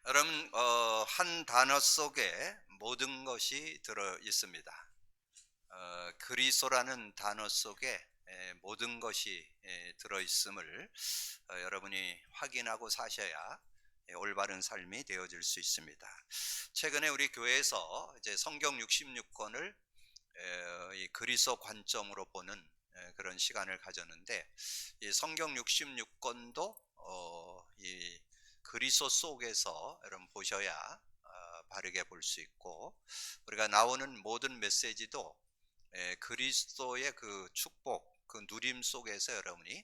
여러분, 한 단어 속에 모든 것이 들어 있습니다. 그리스도라는 단어 속에 모든 것이 들어 있음을 여러분이 확인하고 사셔야 올바른 삶이 되어질 수 있습니다. 최근에 우리 교회에서 이제 성경 66권을 이 그리스도 관점으로 보는 그런 시간을 가졌는데, 이 성경 66권도 이 그리스도 속에서 여러분 보셔야 바르게 볼 수 있고, 우리가 나오는 모든 메시지도 그리스도의 그 축복, 그 누림 속에서 여러분이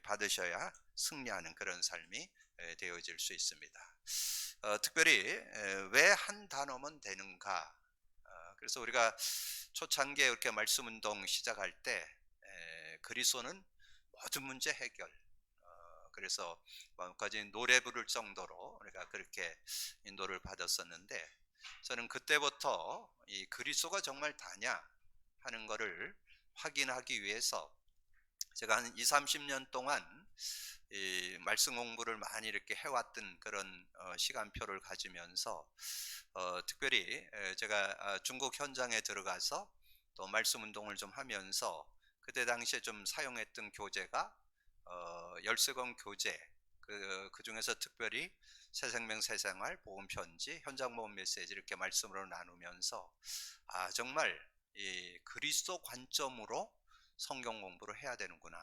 받으셔야 승리하는 그런 삶이 되어질 수 있습니다. 특별히 왜 한 단어면 되는가? 그래서 우리가 초창기에 이렇게 말씀 운동 시작할 때 그리스도는 모든 문제 해결. 그래서 마음까지 노래 부를 정도로 우리가 그렇게 인도를 받았었는데, 저는 그때부터 이 그리스도가 정말 다냐 하는 것을 확인하기 위해서 제가 한 2, 30년 동안 이 말씀 공부를 많이 이렇게 해왔던 그런 시간표를 가지면서 특별히 제가 중국 현장에 들어가서 또 말씀 운동을 좀 하면서 그때 당시에 좀 사용했던 교재가 열쇠공 교재, 그 중에서 특별히 새생명 새생활 보험 편지, 현장 보험 메시지 이렇게 말씀으로 나누면서 정말 이 그리스도 관점으로 성경 공부를 해야 되는구나.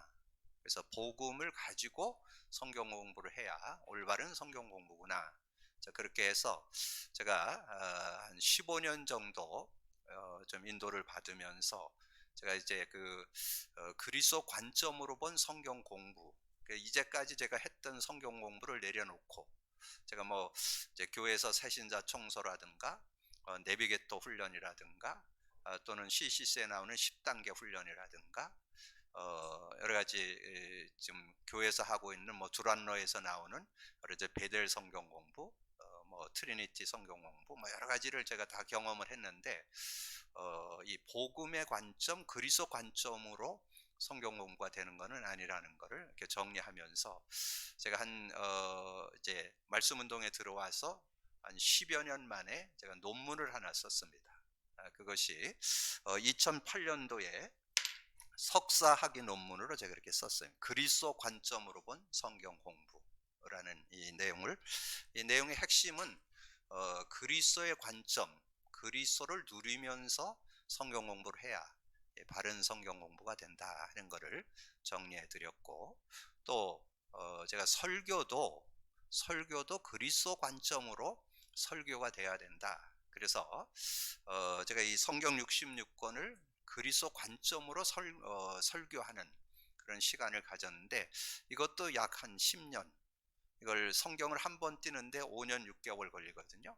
그래서 복음을 가지고 성경 공부를 해야 올바른 성경 공부구나. 자, 그렇게 해서 제가 한 15년 정도 좀 인도를 받으면서 제가 이제 그리스도 관점으로 본 성경 공부, 이제까지 제가 했던 성경 공부를 내려놓고 제가 뭐 이제 교회에서 새신자 청소라든가 내비게토 훈련이라든가 또는 CCC에 나오는 10단계 훈련이라든가 여러 가지 지금 교회에서 하고 있는 뭐 두란노에서 나오는 여러 이제 베델 성경 공부, 뭐 트리니티 성경 공부, 뭐 여러 가지를 제가 다 경험을 했는데 이 복음의 관점, 그리스도 관점으로 성경 공부가 되는 것은 아니라는 것을 이렇게 정리하면서 제가 이제 말씀 운동에 들어와서 한 10여 년 만에 제가 논문을 하나 썼습니다. 그것이 2008년도에 석사 학위 논문으로 제가 이렇게 썼어요. 그리스도 관점으로 본 성경 공부라는 이 내용의 핵심은 그리스도의 관점, 그리스도를 누리면서 성경 공부를 해야 바른 성경 공부가 된다 하는 것을 정리해 드렸고, 또 제가 설교도 그리스도 관점으로 설교가 돼야 된다. 그래서 제가 이 성경 66권을 그리스도 관점으로 설교하는 그런 시간을 가졌는데, 이것도 약 한 10년, 이걸 성경을 한 번 띄는데 5년 6개월 걸리거든요.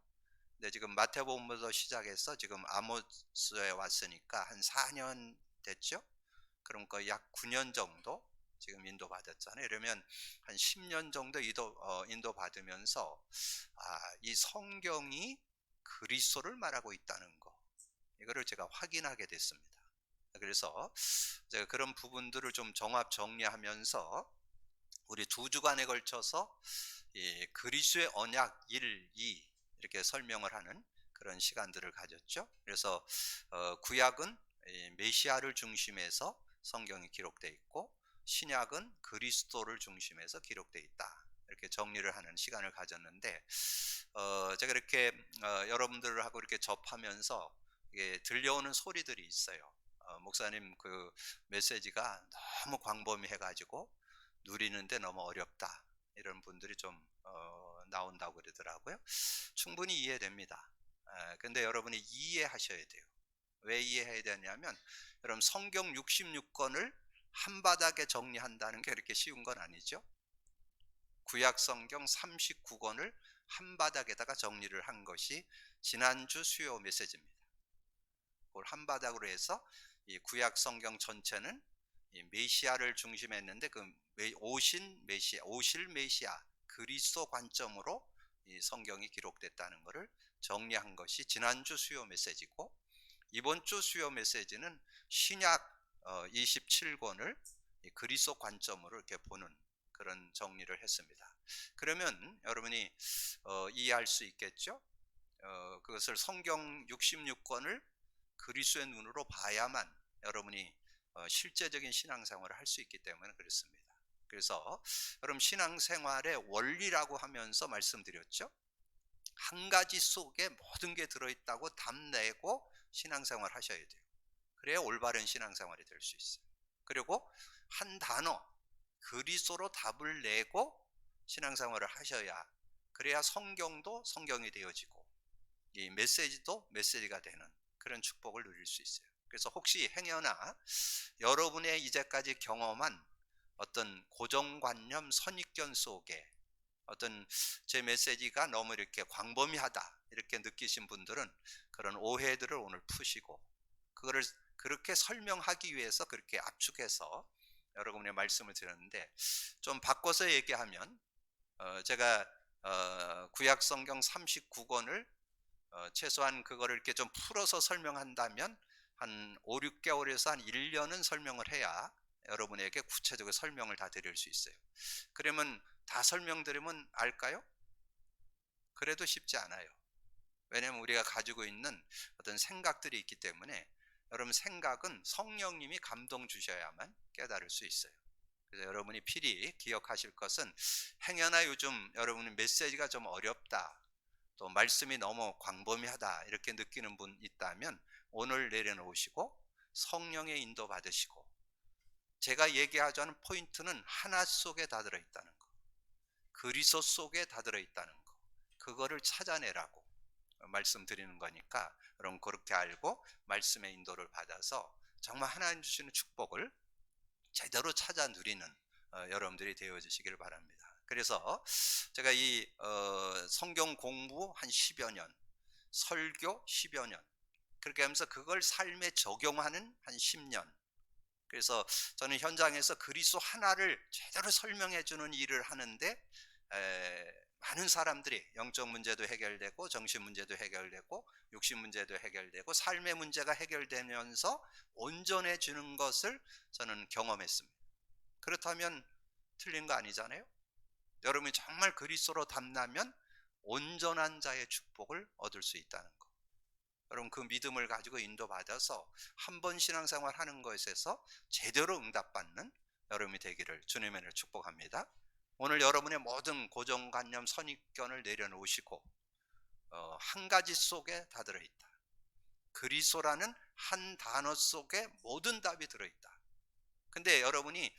근데 지금 마태복음부터 시작해서 지금 아모스에 왔으니까 한 4년 됐죠. 그럼 약 9년 정도 지금 인도 받았잖아요. 이러면 한 10년 정도 인도 받으면서 이 성경이 그리스도를 말하고 있다는 거, 이거를 제가 확인하게 됐습니다. 그래서 제가 그런 부분들을 좀 종합 정리하면서 우리 2주간에 걸쳐서 이 그리스도의 언약 1, 2 이렇게 설명을 하는 그런 시간들을 가졌죠. 그래서 구약은 메시아를 중심해서 성경이 기록되어 있고, 신약은 그리스도를 중심해서 기록되어 있다, 이렇게 정리를 하는 시간을 가졌는데, 제가 이렇게 여러분들하고 이렇게 접하면서 들려오는 소리들이 있어요. 목사님 그 메시지가 너무 광범위해가지고 누리는데 너무 어렵다, 이런 분들이 좀 나온다고 그러더라고요. 충분히 이해됩니다. 근데 여러분이 이해하셔야 돼요. 왜 이해해야 되냐면, 여러분 성경 66권을 한 바닥에 정리한다는 게 그렇게 쉬운 건 아니죠. 구약 성경 39권을 한 바닥에다가 정리를 한 것이 지난주 수요 메시지입니다. 그걸 한 바닥으로 해서 이 구약 성경 전체는 이 메시아를 중심했는데, 그 오실 메시아 그리스도 관점으로 이 성경이 기록됐다는 것을 정리한 것이 지난주 수요 메시지고, 이번 주 수요 메시지는 신약 27권을 그리스도 관점으로 이렇게 보는 그런 정리를 했습니다. 그러면 여러분이 이해할 수 있겠죠. 그것을 성경 66권을 그리스도의 눈으로 봐야만 여러분이 실제적인 신앙생활을 할 수 있기 때문에 그렇습니다. 그래서 여러분 신앙생활의 원리라고 하면서 말씀드렸죠. 한 가지 속에 모든 게 들어있다고 답내고 신앙생활 하셔야 돼요. 그래야 올바른 신앙생활이 될 수 있어요. 그리고 한 단어 그리스도로 답을 내고 신앙생활을 하셔야, 그래야 성경도 성경이 되어지고 이 메시지도 메시지가 되는 그런 축복을 누릴 수 있어요. 그래서 혹시 행여나 여러분의 이제까지 경험한 어떤 고정관념 선입견 속에 어떤 제 메시지가 너무 이렇게 광범위하다 이렇게 느끼신 분들은 그런 오해들을 오늘 푸시고, 그거를 그렇게 설명하기 위해서 그렇게 압축해서 여러분의 말씀을 드렸는데, 좀 바꿔서 얘기하면 제가 구약 성경 39권을 최소한 그거를 이렇게 좀 풀어서 설명한다면 한 5, 6개월에서 한 1년은 설명을 해야 여러분에게 구체적으로 설명을 다 드릴 수 있어요. 그러면 다 설명드리면 알까요? 그래도 쉽지 않아요. 왜냐하면 우리가 가지고 있는 어떤 생각들이 있기 때문에, 여러분 생각은 성령님이 감동 주셔야만 깨달을 수 있어요. 그래서 여러분이 필히 기억하실 것은, 행여나 요즘 여러분의 메시지가 좀 어렵다, 또 말씀이 너무 광범위하다 이렇게 느끼는 분 있다면 오늘 내려놓으시고 성령의 인도 받으시고, 제가 얘기하자는 포인트는 하나 속에 다 들어있다는 거, 그리스도 속에 다 들어있다는 거, 그거를 찾아내라고 말씀드리는 거니까 여러분 그렇게 알고 말씀의 인도를 받아서 정말 하나님 주시는 축복을 제대로 찾아 누리는 여러분들이 되어주시길 바랍니다. 그래서 제가 이 성경 공부 한 10여 년, 설교 10여 년, 그렇게 하면서 그걸 삶에 적용하는 한 10년, 그래서 저는 현장에서 그리스도 하나를 제대로 설명해 주는 일을 하는데, 많은 사람들이 영적 문제도 해결되고 정신 문제도 해결되고 육신 문제도 해결되고 삶의 문제가 해결되면서 온전해지는 것을 저는 경험했습니다. 그렇다면 틀린 거 아니잖아요. 여러분이 정말 그리스도로 담나면 온전한 자의 축복을 얻을 수 있다는 거, 여러분 그 믿음을 가지고 인도받아서 한 번 신앙생활 하는 것에서 제대로 응답받는 여러분이 되기를 주님의 이름으로 축복합니다. 오늘 여러분의 모든 고정관념 선입견을 내려놓으시고 한 가지 속에 다 들어있다, 그리스도라는 한 단어 속에 모든 답이 들어있다. 근데 여러분이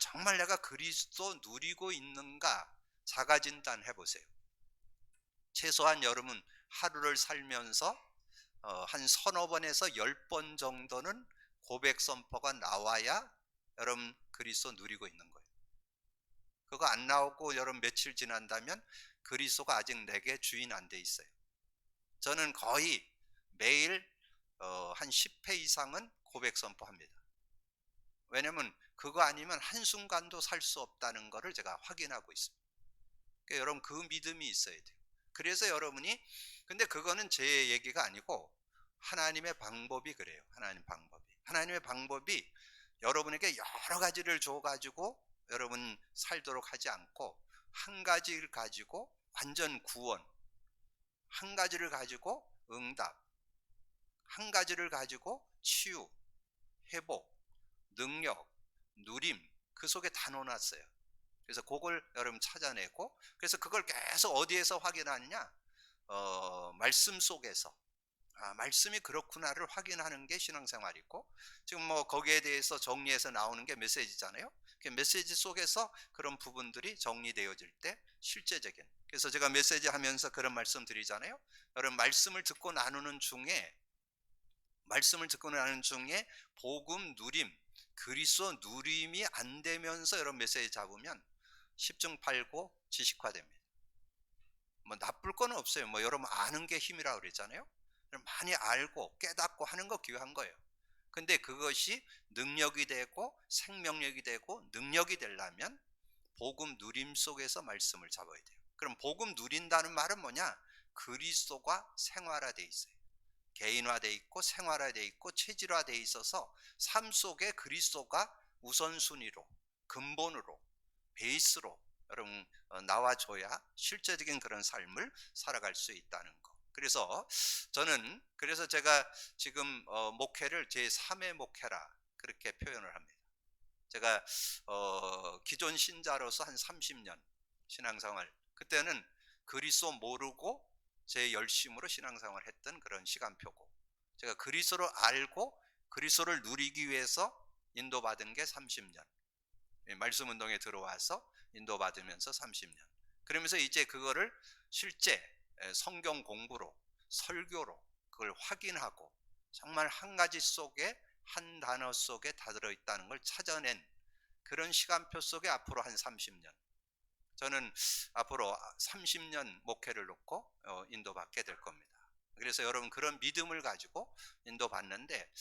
정말 내가 그리스도 누리고 있는가 자가진단 해보세요. 최소한 여러분 하루를 살면서 한 서너 번에서 10번 정도는 고백 선포가 나와야 여러분 그리스도 누리고 있는 거예요. 그거 안 나오고 여러분 며칠 지난다면 그리스도가 아직 내게 주인 안 돼 있어요. 저는 거의 매일 한 10회 이상은 고백 선포합니다. 왜냐면 그거 아니면 한순간도 살 수 없다는 것을 제가 확인하고 있습니다. 그러니까 여러분 그 믿음이 있어야 돼요. 그래서 여러분이, 근데 그거는 제 얘기가 아니고 하나님의 방법이 그래요. 하나님의 방법이 여러분에게 여러 가지를 줘가지고 여러분 살도록 하지 않고, 한 가지를 가지고 완전 구원, 한 가지를 가지고 응답, 한 가지를 가지고 치유, 회복, 능력, 누림, 그 속에 다 넣어놨어요. 그래서 그걸 여러분 찾아내고, 그래서 그걸 계속 어디에서 확인하느냐, 말씀 속에서, 말씀이 그렇구나를 확인하는 게 신앙생활이고, 지금 뭐 거기에 대해서 정리해서 나오는 게 메시지잖아요. 그 메시지 속에서 그런 부분들이 정리되어질 때 실제적인, 그래서 제가 메시지 하면서 그런 말씀 드리잖아요. 여러분 말씀을 듣고 나누는 중에 복음 누림, 그리스도 누림이 안 되면서 여러분 메시지 잡으면 십중팔구 지식화됩니다. 뭐 나쁠 건 없어요. 뭐 여러분 아는 게 힘이라고 그랬잖아요. 많이 알고 깨닫고 하는 거 귀한 거예요. 근데 그것이 능력이 되고 생명력이 되고 능력이 되려면 복음 누림 속에서 말씀을 잡아야 돼요. 그럼 복음 누린다는 말은 뭐냐? 그리스도가 생활화되어 있어요. 개인화되어 있고 생활화되어 있고 체질화되어 있어서 삶 속에 그리스도가 우선순위로, 근본으로, 베이스로 여러분 나와줘야 실제적인 그런 삶을 살아갈 수 있다는 거. 그래서 저는 그래서 제가 지금 목회를 제3의 목회라 그렇게 표현을 합니다. 제가 기존 신자로서 한 30년 신앙생활, 그때는 그리스도 모르고 제 열심으로 신앙생활을 했던 그런 시간표고, 제가 그리스도를 알고 그리스도를 누리기 위해서 인도받은 게 30년, 말씀 운동에 들어와서 인도받으면서 30년, 그러면서 이제 그거를 실제 성경 공부로 설교로 그걸 확인하고 정말 한 가지 속에 한 단어 속에 다 들어있다는 걸 찾아낸 그런 시간표 속에 앞으로 한 30년, 저는 앞으로 30년 목회를 놓고 인도받게 될 겁니다. 그래서 여러분 그런 믿음을 가지고 인도받는데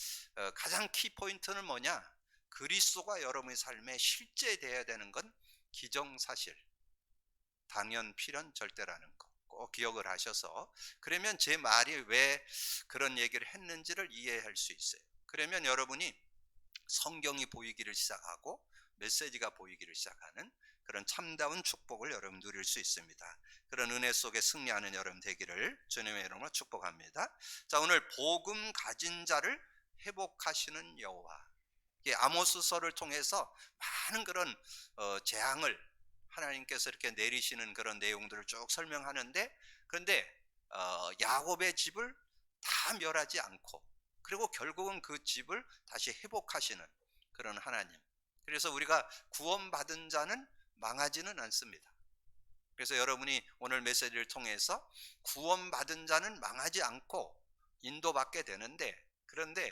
가장 키포인트는 뭐냐? 그리스도가 여러분의 삶에 실제되어야 되는 건 기정사실, 당연, 필연, 절대라는 거 꼭 기억을 하셔서, 그러면 제 말이 왜 그런 얘기를 했는지를 이해할 수 있어요. 그러면 여러분이 성경이 보이기를 시작하고 메시지가 보이기를 시작하는 그런 참다운 축복을 여러분 누릴 수 있습니다. 그런 은혜 속에 승리하는 여러분 되기를 주님의 이름으로 축복합니다. 자, 오늘 복음 가진 자를 회복하시는 여호와, 아모스서를 통해서 많은 그런 재앙을 하나님께서 이렇게 내리시는 그런 내용들을 쭉 설명하는데, 그런데 야곱의 집을 다 멸하지 않고 그리고 결국은 그 집을 다시 회복하시는 그런 하나님. 그래서 우리가 구원받은 자는 망하지는 않습니다. 그래서 여러분이 오늘 메시지를 통해서 구원받은 자는 망하지 않고 인도받게 되는데, 그런데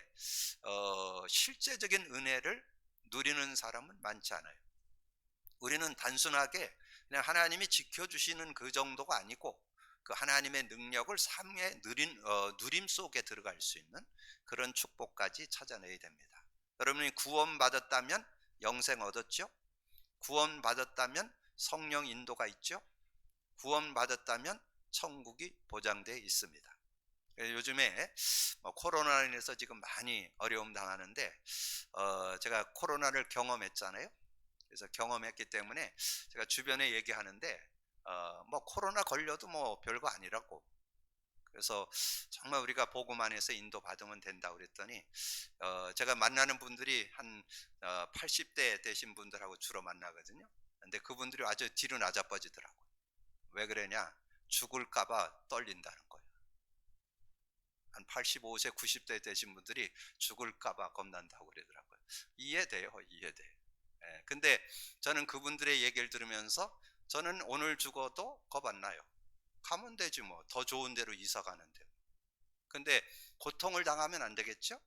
실제적인 은혜를 누리는 사람은 많지 않아요. 우리는 단순하게 그냥 하나님이 지켜주시는 그 정도가 아니고 그 하나님의 능력을 삶의 누림 속에 들어갈 수 있는 그런 축복까지 찾아내야 됩니다. 여러분이 구원받았다면 영생 얻었죠? 구원받았다면 성령 인도가 있죠? 구원받았다면 천국이 보장되어 있습니다. 요즘에 코로나로 인해서 지금 많이 어려움 당하는데 제가 코로나를 경험했잖아요. 그래서 경험했기 때문에 제가 주변에 얘기하는데 코로나 걸려도 별거 아니라고. 그래서 정말 우리가 복음 안에서 인도받으면 된다 그랬더니 제가 만나는 분들이 한 80대 되신 분들하고 주로 만나거든요. 근데 그분들이 아주 뒤로 낮아빠지더라고요. 왜 그러냐? 죽을까봐 떨린다는 거예요. 한 85세 90대 되신 분들이 죽을까봐 겁난다고 그러더라고요. 이해돼요. 이해돼. 근데 저는 그분들의 얘기를 들으면서 저는 오늘 죽어도 겁 안 나요. 가면 되지 더 좋은 데로 이사 가는데. 근데 고통을 당하면 안 되겠죠?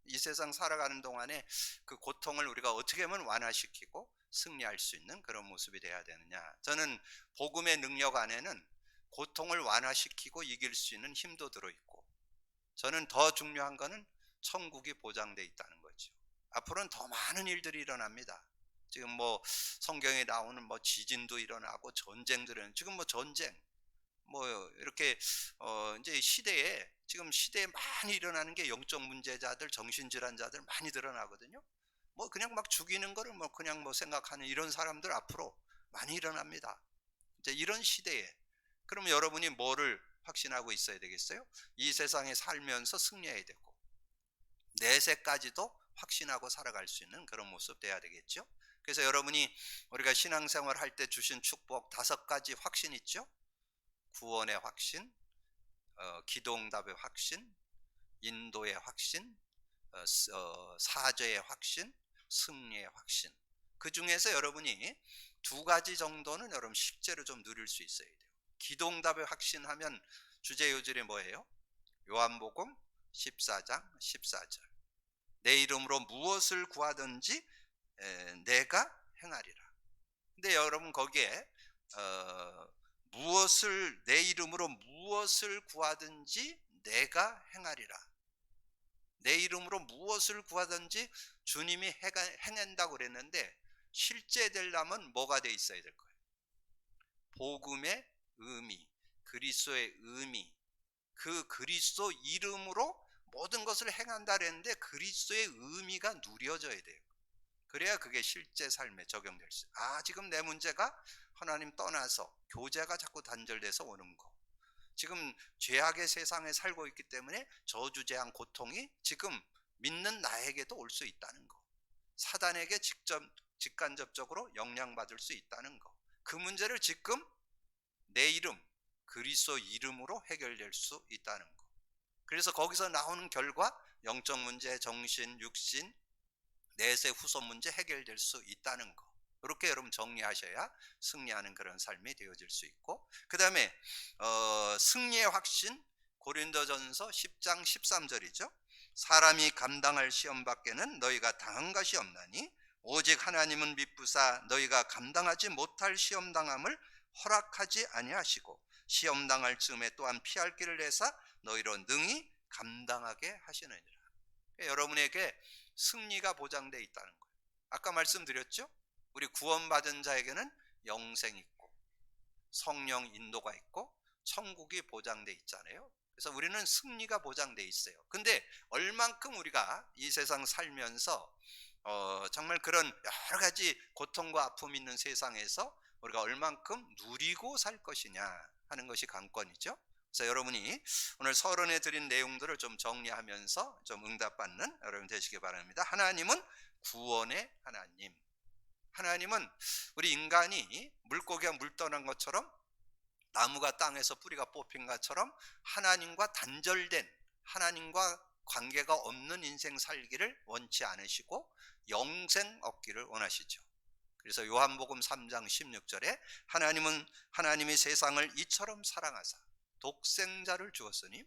이 세상 살아가는 동안에 그 고통을 우리가 어떻게 하면 완화시키고 승리할 수 있는 그런 모습이 돼야 되느냐. 저는 복음의 능력 안에는 고통을 완화시키고 이길 수 있는 힘도 들어있고, 저는 더 중요한 거는 천국이 보장되어 있다는 거죠. 앞으로는 더 많은 일들이 일어납니다. 지금 성경에 나오는 지진도 일어나고 전쟁도 일어나고, 지금 전쟁 이렇게 이제 지금 시대에 많이 일어나는 게 영적 문제자들, 정신질환자들 많이 드러나거든요. 그냥 막 죽이는 거를 그냥 생각하는 이런 사람들 앞으로 많이 일어납니다. 이제 이런 시대에 그럼 여러분이 뭐를 확신하고 있어야 되겠어요? 이 세상에 살면서 승리해야 되고 내세까지도 확신하고 살아갈 수 있는 그런 모습 돼야 되겠죠. 그래서 여러분이 우리가 신앙생활 할 때 주신 축복 5가지 확신 있죠? 구원의 확신, 기도응답의 확신, 인도의 확신, 사죄의 확신, 승리의 확신. 그 중에서 여러분이 2가지 정도는 여러분 실제로 좀 누릴 수 있어야 돼요. 기도응답의 확신하면 주제요절이 뭐예요? 요한복음 14장 14절. 내 이름으로 무엇을 구하든지 내가 행하리라. 근데 여러분 거기에 내 이름으로 무엇을 구하든지 내가 행하리라. 내 이름으로 무엇을 구하든지 주님이 행한다고 그랬는데 실제 되려면 뭐가 돼 있어야 될 거예요? 복음의 의미, 그리스도의 의미, 그 그리스도 이름으로 모든 것을 행한다 그랬는데 그리스도의 의미가 누려져야 돼요. 그래야 그게 실제 삶에 적용될 수 있어요. 지금 내 문제가 하나님 떠나서 교제가 자꾸 단절돼서 오는 거. 지금 죄악의 세상에 살고 있기 때문에 저주재앙 고통이 지금 믿는 나에게도 올 수 있다는 거. 사단에게 직간접적으로 영향받을 수 있다는 거. 그 문제를 지금 내 이름, 그리스도 이름으로 해결될 수 있다는 거. 그래서 거기서 나오는 결과 영적 문제, 정신, 육신, 내세 후손 문제 해결될 수 있다는 거. 이렇게 여러분 정리하셔야 승리하는 그런 삶이 되어질 수 있고, 그 다음에 승리의 확신, 고린도전서 10장 13절이죠. 사람이 감당할 시험 밖에는 너희가 당한 것이 없나니 오직 하나님은 미쁘사 너희가 감당하지 못할 시험 당함을 허락하지 아니하시고 시험 당할 즈음에 또한 피할 길을 내사 너희로 능히 감당하게 하시느니라. 여러분에게 승리가 보장되어 있다는 거예요. 아까 말씀드렸죠? 우리 구원받은 자에게는 영생이 있고 성령 인도가 있고 천국이 보장되어 있잖아요. 그래서 우리는 승리가 보장되어 있어요. 근데 얼만큼 우리가 이 세상 살면서 정말 그런 여러 가지 고통과 아픔이 있는 세상에서 우리가 얼만큼 누리고 살 것이냐 하는 것이 관건이죠. 그래서 여러분이 오늘 서론에 드린 내용들을 좀 정리하면서 좀 응답받는 여러분 되시기 바랍니다. 하나님은 구원의 하나님. 하나님은 우리 인간이 물고기가 물 떠난 것처럼 나무가 땅에서 뿌리가 뽑힌 것처럼 하나님과 단절된, 하나님과 관계가 없는 인생 살기를 원치 않으시고 영생 얻기를 원하시죠. 그래서 요한복음 3장 16절에 하나님이 세상을 이처럼 사랑하사 독생자를 주었으니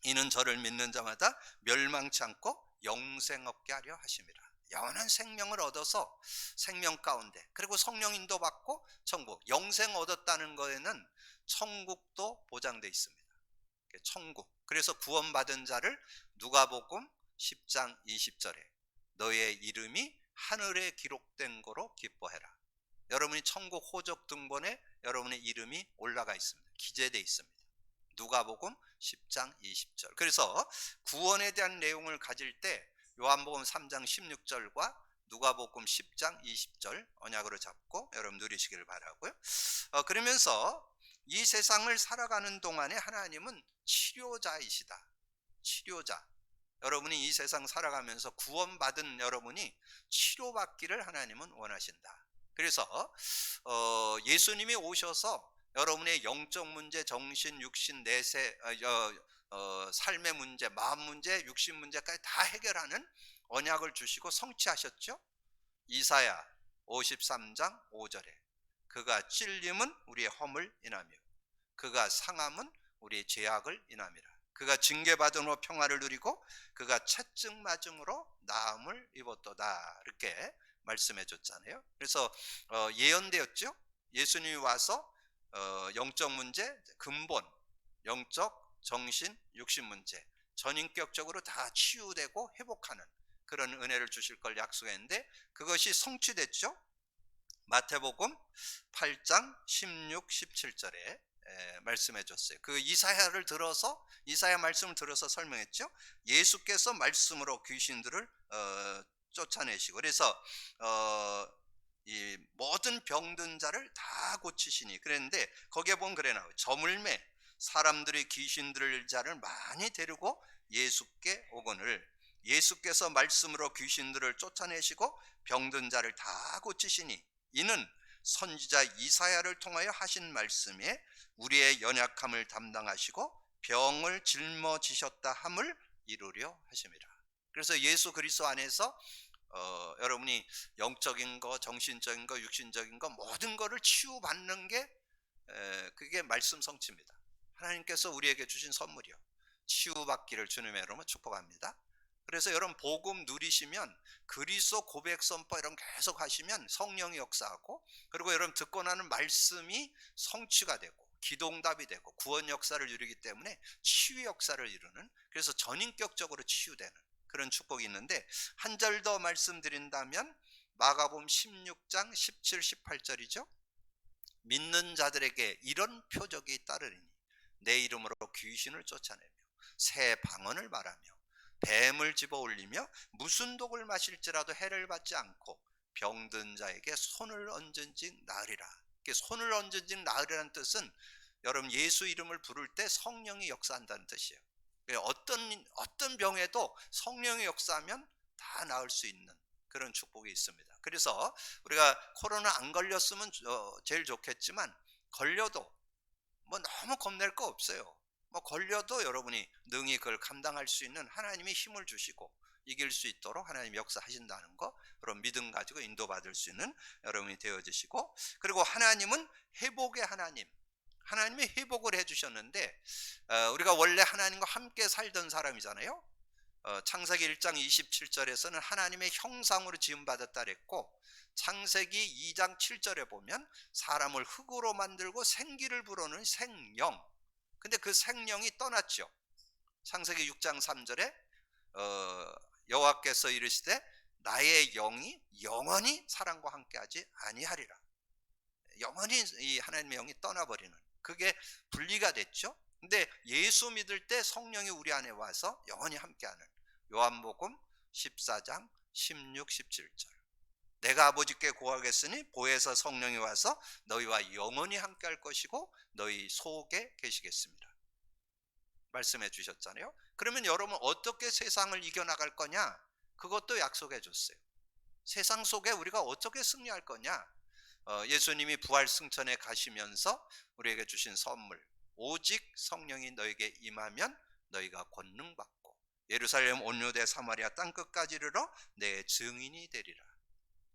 이는 저를 믿는 자마다 멸망치 않고 영생 얻게 하려 하심이라. 영원한 생명을 얻어서 생명 가운데, 그리고 성령 인도 받고 천국, 영생 얻었다는 것에는 천국도 보장되어 있습니다. 천국. 그래서 구원받은 자를 누가복음 10장 20절에 너의 이름이 하늘에 기록된 거로 기뻐해라. 여러분이 천국 호적 등본에 여러분의 이름이 올라가 있습니다. 기재되어 있습니다. 누가복음 10장 20절. 그래서 구원에 대한 내용을 가질 때 요한복음 3장 16절과 누가복음 10장 20절 언약으로 잡고 여러분 누리시기를 바라고요. 그러면서 이 세상을 살아가는 동안에 하나님은 치료자이시다. 치료자. 여러분이 이 세상 살아가면서 구원받은 여러분이 치료받기를 하나님은 원하신다. 그래서 예수님이 오셔서 여러분의 영적 문제, 정신, 육신, 내세, 삶의 문제, 마음 문제, 육신 문제까지 다 해결하는 언약을 주시고 성취하셨죠. 이사야 53장 5절에 그가 찔림은 우리의 허물 인하며 그가 상함은 우리의 죄악을 인함이라. 그가 징계받음으로 평화를 누리고 그가 채찍 맞음으로 나음을 입었도다. 이렇게 말씀해 줬잖아요. 그래서 예언되었죠. 예수님이 와서 영적 문제, 근본, 영적, 정신, 육신 문제 전인격적으로 다 치유되고 회복하는 그런 은혜를 주실 걸 약속했는데 그것이 성취됐죠. 마태복음 8장 16, 17절에 말씀해 줬어요. 그 이사야 말씀을 들어서 설명했죠. 예수께서 말씀으로 귀신들을 쫓아내시고 그래서 이 모든 병든 자를 다 고치시니 그랬는데 거기에 보면 그래 나와요. 저물매 사람들이 귀신들 자를 많이 데리고 예수께 오거늘 예수께서 말씀으로 귀신들을 쫓아내시고 병든 자를 다 고치시니 이는 선지자 이사야를 통하여 하신 말씀에 우리의 연약함을 담당하시고 병을 짊어지셨다 함을 이루려 하심이라. 그래서 예수 그리스도 안에서 여러분이 영적인 거, 정신적인 거, 육신적인 거 모든 거를 치유받는 게 그게 말씀 성취입니다. 하나님께서 우리에게 주신 선물이요. 치유받기를 주님의 이름으로 축복합니다. 그래서 여러분 복음 누리시면 그리스도 고백 선포 이런 계속 하시면 성령이 역사하고 그리고 여러분 듣고 나는 말씀이 성취가 되고 기도응답이 되고 구원 역사를 이루기 때문에 치유 역사를 이루는 그래서 전인격적으로 치유되는 그런 축복이 있는데 한 절 더 말씀드린다면 마가복음 16장 17, 18절이죠. 믿는 자들에게 이런 표적이 따르리니 내 이름으로 귀신을 쫓아내며 새 방언을 말하며 뱀을 집어 올리며 무슨 독을 마실지라도 해를 받지 않고 병든 자에게 손을 얹은즉 나으리라. 이게 손을 얹은즉 나으리라는 뜻은 여러분 예수 이름을 부를 때 성령이 역사한다는 뜻이에요. 어떤 병에도 성령이 역사하면 다 나을 수 있는 그런 축복이 있습니다. 그래서 우리가 코로나 안 걸렸으면 제일 좋겠지만 걸려도 뭐 너무 겁낼 거 없어요. 뭐 걸려도 여러분이 능히 그걸 감당할 수 있는 하나님이 힘을 주시고 이길 수 있도록 하나님 역사하신다는 거, 그런 믿음 가지고 인도받을 수 있는 여러분이 되어지시고, 그리고 하나님은 회복의 하나님, 하나님이 회복을 해주셨는데 우리가 원래 하나님과 함께 살던 사람이잖아요. 창세기 1장 27절에서는 하나님의 형상으로 지음받았다 그랬고, 창세기 2장 7절에 보면 사람을 흙으로 만들고 생기를 불어넣은 생령, 근데 그 생령이 떠났죠. 창세기 6장 3절에 여호와께서 이르시되 나의 영이 영원히 사람과 함께하지 아니하리라. 영원히 이 하나님의 영이 떠나버리는, 그게 분리가 됐죠. 근데 예수 믿을 때 성령이 우리 안에 와서 영원히 함께하는, 요한복음 14장 16, 17절. 내가 아버지께 구하겠으니 보혜사 성령이 와서 너희와 영원히 함께할 것이고 너희 속에 계시겠습니다. 말씀해 주셨잖아요. 그러면 여러분 어떻게 세상을 이겨나갈 거냐? 그것도 약속해 줬어요. 세상 속에 우리가 어떻게 승리할 거냐? 예수님이 부활 승천에 가시면서 우리에게 주신 선물, 오직 성령이 너에게 임하면 너희가 권능 받고 예루살렘 온 유대 사마리아 땅 끝까지 이르러 내 증인이 되리라.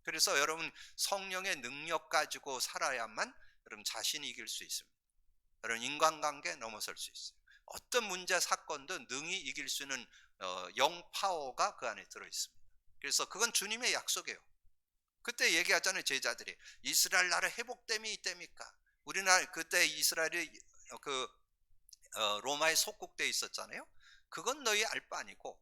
그래서 여러분 성령의 능력 가지고 살아야만 여러분 자신이 이길 수 있습니다. 여러분 인간관계에 넘어설 수 있어요. 어떤 문제 사건도 능히 이길 수 있는 영 파워가 그 안에 들어 있습니다. 그래서 그건 주님의 약속이에요. 그때 얘기하잖아요. 제자들이 이스라엘 나라 회복됨이 있답니까? 우리나라 그때 이스라엘이 로마에 속국돼 있었잖아요. 그건 너희 알 바 아니고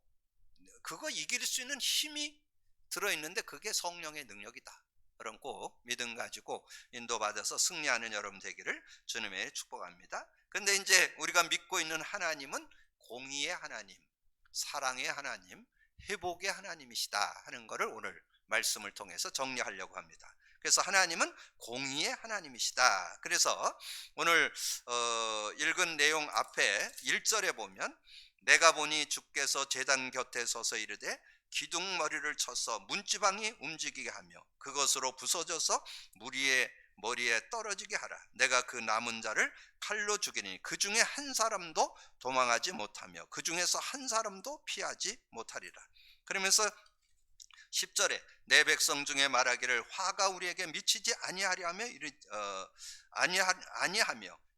그거 이길 수 있는 힘이 들어있는데 그게 성령의 능력이다. 여러분 꼭 믿음 가지고 인도받아서 승리하는 여러분 되기를 주님의 축복합니다. 근데 이제 우리가 믿고 있는 하나님은 공의의 하나님, 사랑의 하나님, 회복의 하나님이시다 하는 것을 오늘 말씀을 통해서 정리하려고 합니다. 그래서 하나님은 공의의 하나님이시다. 그래서 오늘 읽은 내용 앞에 1절에 보면 내가 보니 주께서 제단 곁에 서서 이르되 기둥머리를 쳐서 문지방이 움직이게 하며 그것으로 부서져서 무리의 머리에 떨어지게 하라. 내가 그 남은 자를 칼로 죽이니 그 중에 한 사람도 도망하지 못하며 그 중에서 한 사람도 피하지 못하리라. 그러면서 10절에 내 백성 중에 말하기를 화가 우리에게 미치지 아니하며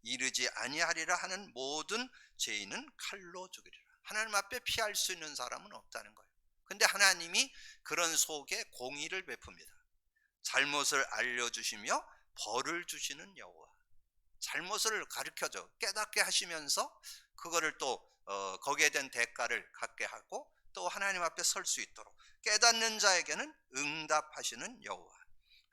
이르지 아니하리라 하는 모든 죄인은 칼로 죽이리라. 하나님 앞에 피할 수 있는 사람은 없다는 거예요. 근데 하나님이 그런 속에 공의를 베풉니다. 잘못을 알려주시며 벌을 주시는 여호와. 잘못을 가르쳐줘 깨닫게 하시면서 그거를 또 거기에 대한 대가를 갖게 하고 또 하나님 앞에 설 수 있도록 깨닫는 자에게는 응답하시는 여호와,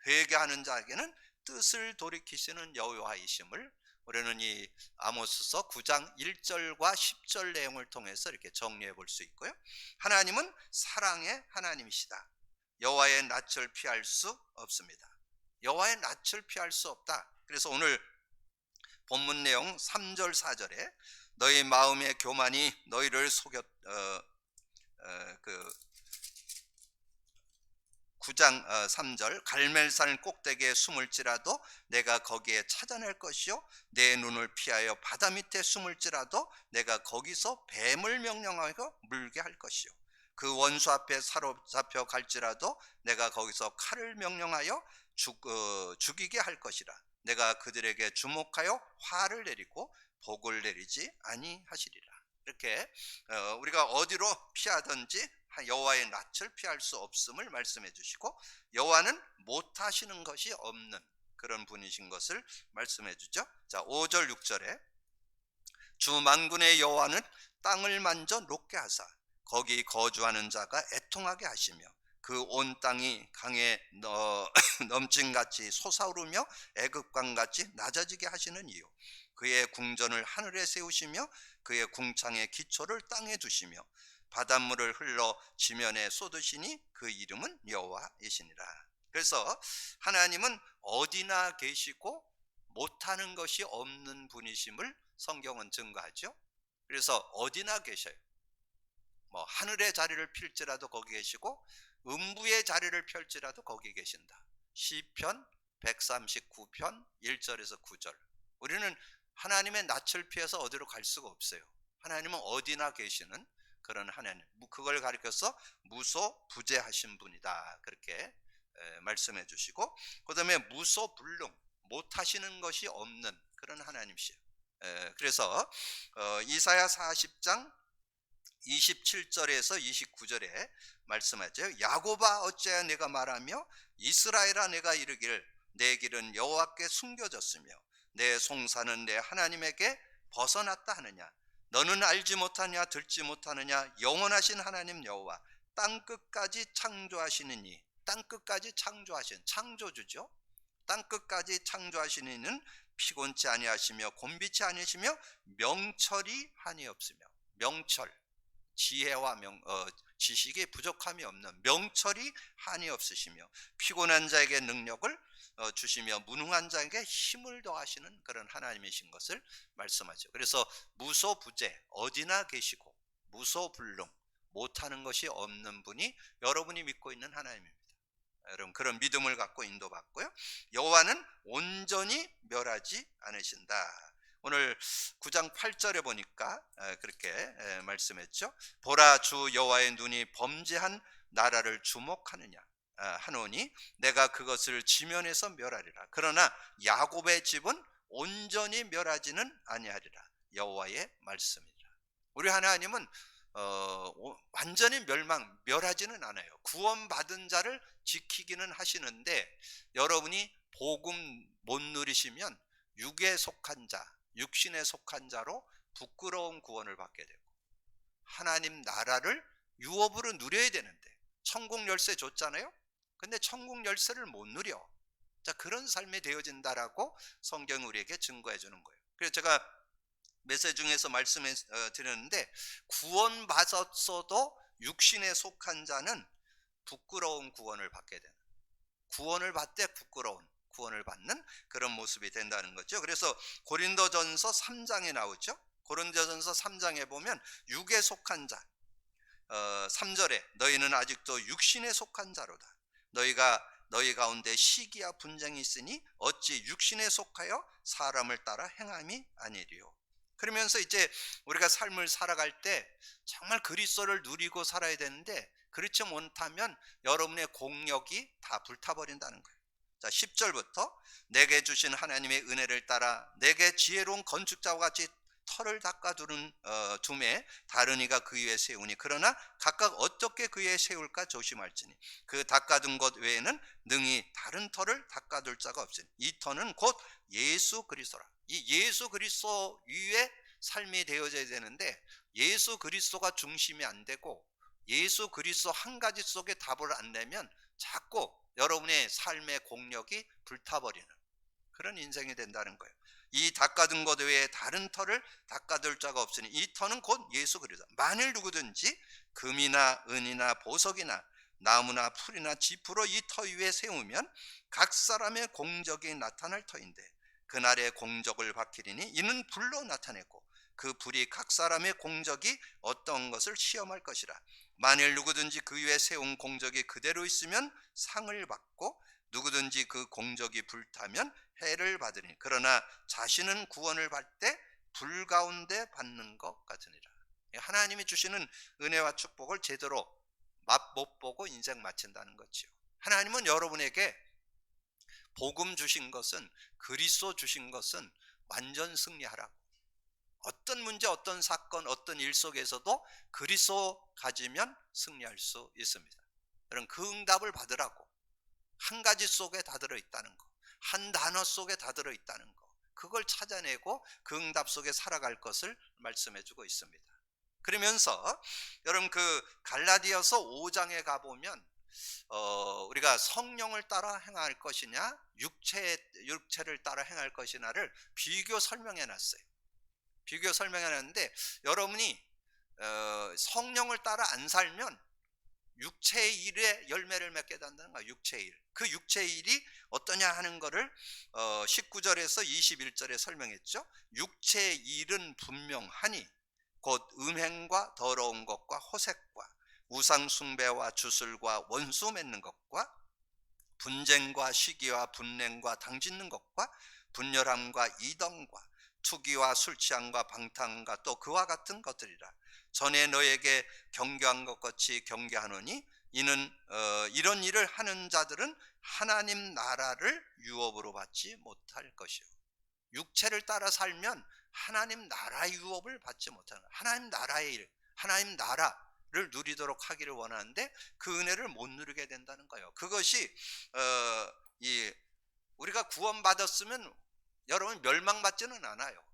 회개하는 자에게는 뜻을 돌이키시는 여호와이심을 우리는 이 아모스서 9장 1절과 10절 내용을 통해서 이렇게 정리해 볼 수 있고요. 하나님은 사랑의 하나님이시다. 여호와의 낯을 피할 수 없습니다. 여호와의 낯을 피할 수 없다. 그래서 오늘 본문 내용 3절 4절에 너희 마음의 교만이 너희를 속였 9장 3절 갈멜산 꼭대기에 숨을지라도 내가 거기에 찾아낼 것이요 내 눈을 피하여 바다 밑에 숨을지라도 내가 거기서 뱀을 명령하여 물게 할 것이요 그 원수 앞에 사로잡혀 갈지라도 내가 거기서 칼을 명령하여 죽이게 할 것이라. 내가 그들에게 주목하여 화를 내리고 복을 내리지 아니하시리라. 이렇게 우리가 어디로 피하든지 여호와의 낯을 피할 수 없음을 말씀해 주시고 여호와는 못하시는 것이 없는 그런 분이신 것을 말씀해 주죠. 자, 5절 6절에 주 만군의 여호와는 땅을 만져 녹게 하사 거기 거주하는 자가 애통하게 하시며 그 온 땅이 강에 넘침같이 솟아오르며 애굽강같이 낮아지게 하시는 이유 그의 궁전을 하늘에 세우시며 그의 궁창의 기초를 땅에 두시며 바닷물을 흘러 지면에 쏟으시니 그 이름은 여호와이시니라. 그래서 하나님은 어디나 계시고 못하는 것이 없는 분이심을 성경은 증거하죠. 그래서 어디나 계셔요. 뭐 하늘의 자리를 필지라도 거기 계시고 음부의 자리를 펼지라도 거기 계신다. 시편 139편 1절에서 9절. 우리는 하나님의 낯을 피해서 어디로 갈 수가 없어요. 하나님은 어디나 계시는 그런 하나님. 그걸 가리켜서 무소부재하신 분이다. 그렇게 말씀해 주시고, 그 다음에 무소불능, 못하시는 것이 없는 그런 하나님이시요. 그래서 이사야 40장 27절에서 29절에 말씀하죠. 야곱아 어찌하여 내가 말하며 이스라엘아 내가 이르기를 내 길은 여호와께 숨겨졌으며 내 송사는 내 하나님에게 벗어났다 하느냐. 너는 알지 못하냐 듣지 못하느냐. 영원하신 하나님 여호와 땅끝까지 창조하시는 땅끝까지 창조하신 창조주죠. 땅끝까지 창조하시는 이는 피곤치 아니하시며 곤비치 아니시며 명철이 한이 없으며. 명철, 지혜와 지식이 부족함이 없는, 명철이 한이 없으시며 피곤한 자에게 능력을 주시며 무능한 자에게 힘을 더하시는 그런 하나님이신 것을 말씀하죠. 그래서 무소부재, 어디나 계시고 무소불능, 못하는 것이 없는 분이 여러분이 믿고 있는 하나님입니다. 여러분 그런 믿음을 갖고 인도받고요. 여호와는 온전히 멸하지 않으신다. 오늘 9장 8절에 보니까 그렇게 말씀했죠. 보라, 주 여호와의 눈이 범죄한 나라를 주목하느냐 하노니 내가 그것을 지면에서 멸하리라. 그러나 야곱의 집은 온전히 멸하지는 아니하리라. 여호와의 말씀이라. 우리 하나님은 완전히 멸하지는 않아요. 구원받은 자를 지키기는 하시는데, 여러분이 복음 못 누리시면 육에 속한 자, 육신에 속한 자로 부끄러운 구원을 받게 되고, 하나님 나라를 유업으로 누려야 되는데, 천국 열쇠 줬잖아요. 근데 천국 열쇠를 못 누려. 자, 그런 삶이 되어진다라고 성경이 우리에게 증거해 주는 거예요. 그래서 제가 메시지 중에서 말씀해 드렸는데, 구원받았어도 육신에 속한 자는 부끄러운 구원을 받게 되는, 구원을 받되 부끄러운 구원을 받는 그런 모습이 된다는 거죠. 그래서 고린도전서 3장에 나오죠. 고린도전서 3장에 보면 육에 속한 자, 3절에 너희는 아직도 육신에 속한 자로다. 너희 가운데 시기와 분쟁이 있으니 어찌 육신에 속하여 사람을 따라 행함이 아니리요. 그러면서 이제 우리가 삶을 살아갈 때 정말 그리스도를 누리고 살아야 되는데, 그렇지 못하면 여러분의 공력이 다 불타버린다는 거예요. 자, 10절부터 내게 주신 하나님의 은혜를 따라 내게 지혜로운 건축자와 같이 터를 닦아두는 둠에 다른 이가 그 위에 세우니 그러나 각각 어떻게 그 위에 세울까 조심할지니 그 닦아둔 것 외에는 능히 다른 터를 닦아둘 자가 없으니 이 터는 곧 예수 그리스도라. 이 예수 그리스도 위에 삶이 되어져야 되는데, 예수 그리스도가 중심이 안 되고 예수 그리스도 한 가지 속에 답을 안 내면 자꾸 여러분의 삶의 공력이 불타버리는 그런 인생이 된다는 거예요. 이 닦아둔 것 외에 다른 터를 닦아둘 자가 없으니 이 터는 곧 예수 그리스도. 만일 누구든지 금이나 은이나 보석이나 나무나 풀이나 지푸로 이 터 위에 세우면 각 사람의 공적이 나타날 터인데 그날의 공적을 밝히리니 이는 불로 나타내고 그 불이 각 사람의 공적이 어떤 것을 시험할 것이라. 만일 누구든지 그 위에 세운 공적이 그대로 있으면 상을 받고 누구든지 그 공적이 불타면 해를 받으니 그러나 자신은 구원을 받을 때 불 가운데 받는 것 같으니라. 하나님이 주시는 은혜와 축복을 제대로 맛 못 보고 인생 마친다는 거죠. 하나님은 여러분에게 복음 주신 것은, 그리스도 주신 것은 완전 승리하라고. 어떤 문제, 어떤 사건, 어떤 일 속에서도 그리스도 가지면 승리할 수 있습니다. 여러분 그 응답을 받으라고. 한 가지 속에 다 들어있다는 거, 한 단어 속에 다 들어있다는 거, 그걸 찾아내고 그 응답 속에 살아갈 것을 말씀해 주고 있습니다. 그러면서 여러분 그 갈라디아서 5장에 가보면 우리가 성령을 따라 행할 것이냐 육체를 따라 행할 것이냐를 비교 설명해 놨어요. 비교 설명해 놨는데, 여러분이 성령을 따라 안 살면 육체의 일에 열매를 맺게 된다는 거야. 육체의 일. 그 육체의 일이 어떠냐 하는 거를 19절에서 21절에 설명했죠. 육체의 일은 분명하니 곧 음행과 더러운 것과 호색과 우상 숭배와 주술과 원수 맺는 것과 분쟁과 시기와 분냉과 당짓는 것과 분열함과 이덩과 투기와 술 취함과 방탕과 또 그와 같은 것들이라. 전에 너에게 경계한 것 같이 경계하노니 이는 이런 일을 하는 자들은 하나님 나라를 유업으로 받지 못할 것이요. 육체를 따라 살면 하나님 나라의 유업을 받지 못하는 거예요. 하나님 나라의 일, 하나님 나라를 누리도록 하기를 원하는데 그 은혜를 못 누리게 된다는 거예요. 그것이 우리가 구원받았으면 여러분 멸망받지는 않아요.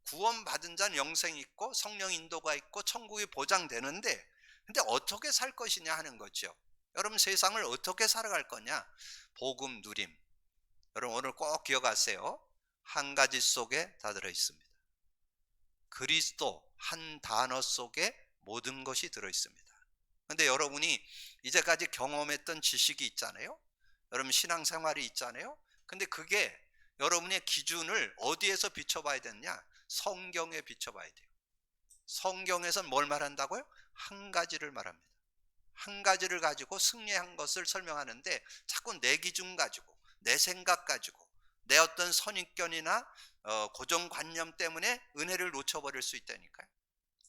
구원받은 자는 영생이 있고 성령 인도가 있고 천국이 보장되는데, 근데 어떻게 살 것이냐 하는 거죠. 여러분 세상을 어떻게 살아갈 거냐? 복음 누림. 여러분 오늘 꼭 기억하세요. 한 가지 속에 다 들어 있습니다. 그리스도 한 단어 속에 모든 것이 들어 있습니다. 근데 여러분이 이제까지 경험했던 지식이 있잖아요. 여러분 신앙생활이 있잖아요. 근데 그게 여러분의 기준을 어디에서 비춰봐야 되느냐? 성경에 비춰봐야 돼요. 성경에서는 뭘 말한다고요? 한 가지를 말합니다. 한 가지를 가지고 승리한 것을 설명하는데 자꾸 내 기준 가지고 내 생각 가지고 내 어떤 선입견이나 고정관념 때문에 은혜를 놓쳐버릴 수 있다니까요.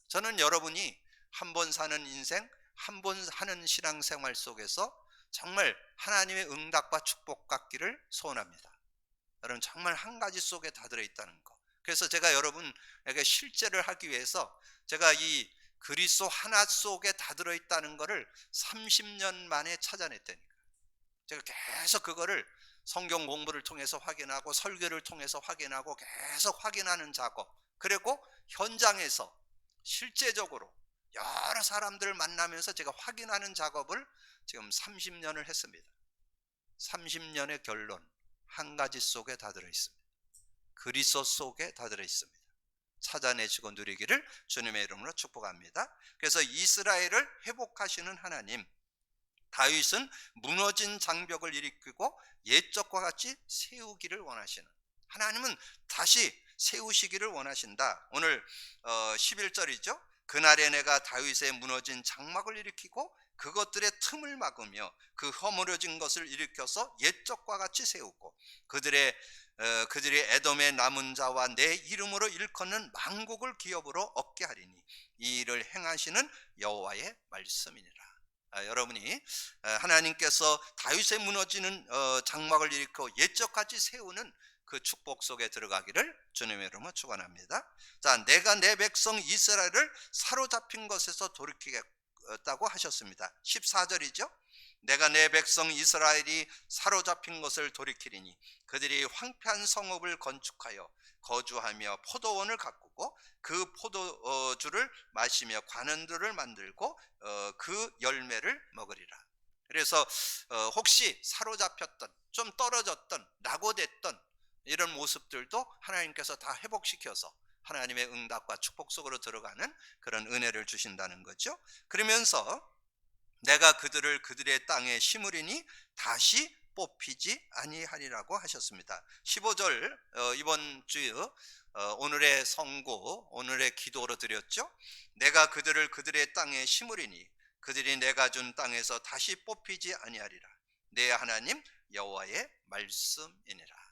저는 여러분이 한 번 사는 인생, 한 번 하는 신앙생활 속에서 정말 하나님의 응답과 축복 갖기를 소원합니다. 여러분 정말 한 가지 속에 다 들어있다는 거. 그래서 제가 여러분에게 실제를 하기 위해서 제가 이 그리스도 하나 속에 다 들어있다는 거를 30년 만에 찾아냈다니까요. 제가 계속 그거를 성경 공부를 통해서 확인하고 설교를 통해서 확인하고 계속 확인하는 작업, 그리고 현장에서 실제적으로 여러 사람들을 만나면서 제가 확인하는 작업을 지금 30년을 했습니다. 30년의 결론, 한 가지 속에 다 들어있습니다. 그리스도 속에 다 들어있습니다. 찾아내시고 누리기를 주님의 이름으로 축복합니다. 그래서 이스라엘을 회복하시는 하나님, 다윗은 무너진 장벽을 일으키고 옛적과 같이 세우기를 원하시는 하나님은 다시 세우시기를 원하신다. 오늘 11절이죠. 그날에 내가 다윗의 무너진 장막을 일으키고 그것들의 틈을 막으며 그 허물어진 것을 일으켜서 옛적과 같이 세우고 그들이 에돔의 남은 자와 내 이름으로 일컫는 만국을 기업으로 얻게 하리니 이 일을 행하시는 여호와의 말씀이니라. 여러분이 하나님께서 다윗의 무너지는 장막을 일으켜 옛적같이 세우는 그 축복 속에 들어가기를 주님의 이름으로 축원합니다. 자, 내가 내 백성 이스라엘을 사로잡힌 것에서 돌이키겠다고 하셨습니다. 14절이죠. 내가 내 백성 이스라엘이 사로잡힌 것을 돌이키리니 그들이 황폐한 성읍을 건축하여 거주하며 포도원을 가꾸고 그 포도주를 마시며 관원들을 만들고 그 열매를 먹으리라. 그래서 혹시 사로잡혔던, 좀 떨어졌던, 낙오됐던 이런 모습들도 하나님께서 다 회복시켜서 하나님의 응답과 축복 속으로 들어가는 그런 은혜를 주신다는 거죠. 그러면서 내가 그들을 그들의 땅에 심으리니 다시 뽑히지 아니하리라고 하셨습니다. 15절 이번 주 오늘의 성구, 오늘의 기도로 드렸죠. 내가 그들을 그들의 땅에 심으리니 그들이 내가 준 땅에서 다시 뽑히지 아니하리라. 내 하나님 여호와의 말씀이니라.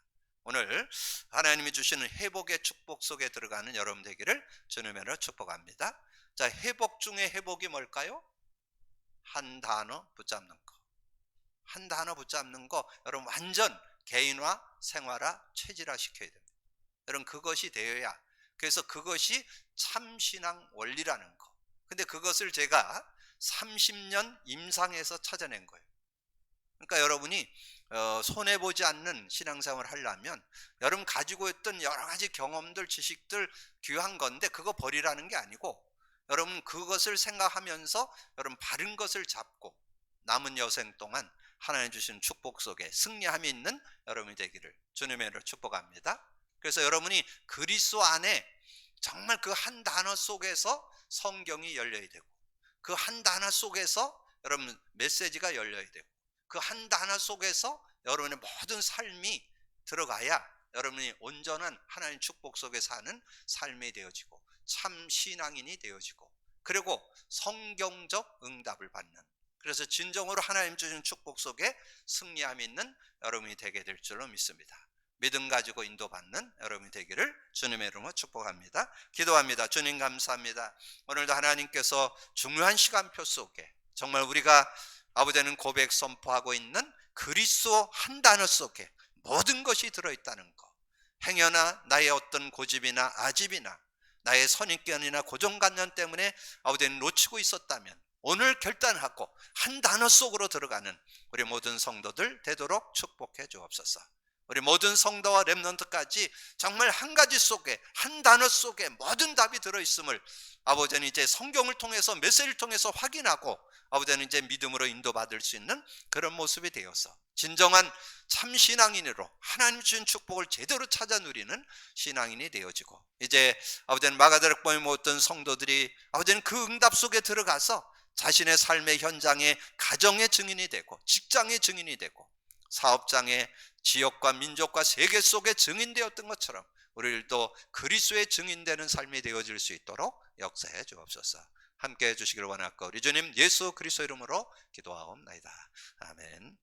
오늘 하나님이 주시는 회복의 축복 속에 들어가는 여러분 되기를 주님으로 축복합니다. 자, 회복 중에 회복이 뭘까요? 한 단어 붙잡는 거. 한 단어 붙잡는 거 여러분 완전 개인화, 생활화, 체질화 시켜야 됩니다. 여러분 그것이 되어야, 그래서 그것이 참신앙 원리라는 거. 근데 그것을 제가 30년 임상에서 찾아낸 거예요. 그러니까 여러분이 손해보지 않는 신앙생활을 하려면 여러분 가지고 있던 여러 가지 경험들, 지식들 귀한 건데 그거 버리라는 게 아니고 여러분 그것을 생각하면서 여러분 바른 것을 잡고 남은 여생 동안 하나님 주신 축복 속에 승리함이 있는 여러분이 되기를 주님의 이름으로 축복합니다. 그래서 여러분이 그리스도 안에 정말 정말 그 한 단어 속에서 성경이 열려야 되고, 그 한 단어 속에서 여러분 메시지가 열려야 되고, 그 한 단어 속에서 여러분의 모든 삶이 들어가야 여러분이 온전한 하나님 축복 속에 사는 삶이 되어지고 참 신앙인이 되어지고, 그리고 성경적 응답을 받는, 그래서 진정으로 하나님 주신 축복 속에 승리함이 있는 여러분이 되게 될 줄로 믿습니다. 믿음 가지고 인도받는 여러분이 되기를 주님의 이름으로 축복합니다. 기도합니다. 주님 감사합니다. 오늘도 하나님께서 중요한 시간표 속에 정말 우리가 아버지는 고백 선포하고 있는 그리스도 한 단어 속에 모든 것이 들어있다는 것, 행여나 나의 어떤 고집이나 아집이나 나의 선입견이나 고정관념 때문에 아버지는 놓치고 있었다면 오늘 결단하고 한 단어 속으로 들어가는 우리 모든 성도들 되도록 축복해 주옵소서. 우리 모든 성도와 렘넌트까지 정말 한 가지 속에, 한 단어 속에 모든 답이 들어있음을 아버지는 이제 성경을 통해서, 메시지를 통해서 확인하고 아버지는 이제 믿음으로 인도받을 수 있는 그런 모습이 되어서 진정한 참 신앙인으로 하나님 주신 축복을 제대로 찾아 누리는 신앙인이 되어지고, 이제 아버지는 마가다락방에 모였던 성도들이 아버지는 그 응답 속에 들어가서 자신의 삶의 현장에 가정의 증인이 되고, 직장의 증인이 되고, 사업장의 지역과 민족과 세계 속에 증인되었던 것처럼 우리들도 그리스도의 증인되는 삶이 되어질 수 있도록 역사해 주옵소서. 함께 해 주시기를 원하고 우리 주님 예수 그리스도 이름으로 기도하옵나이다. 아멘.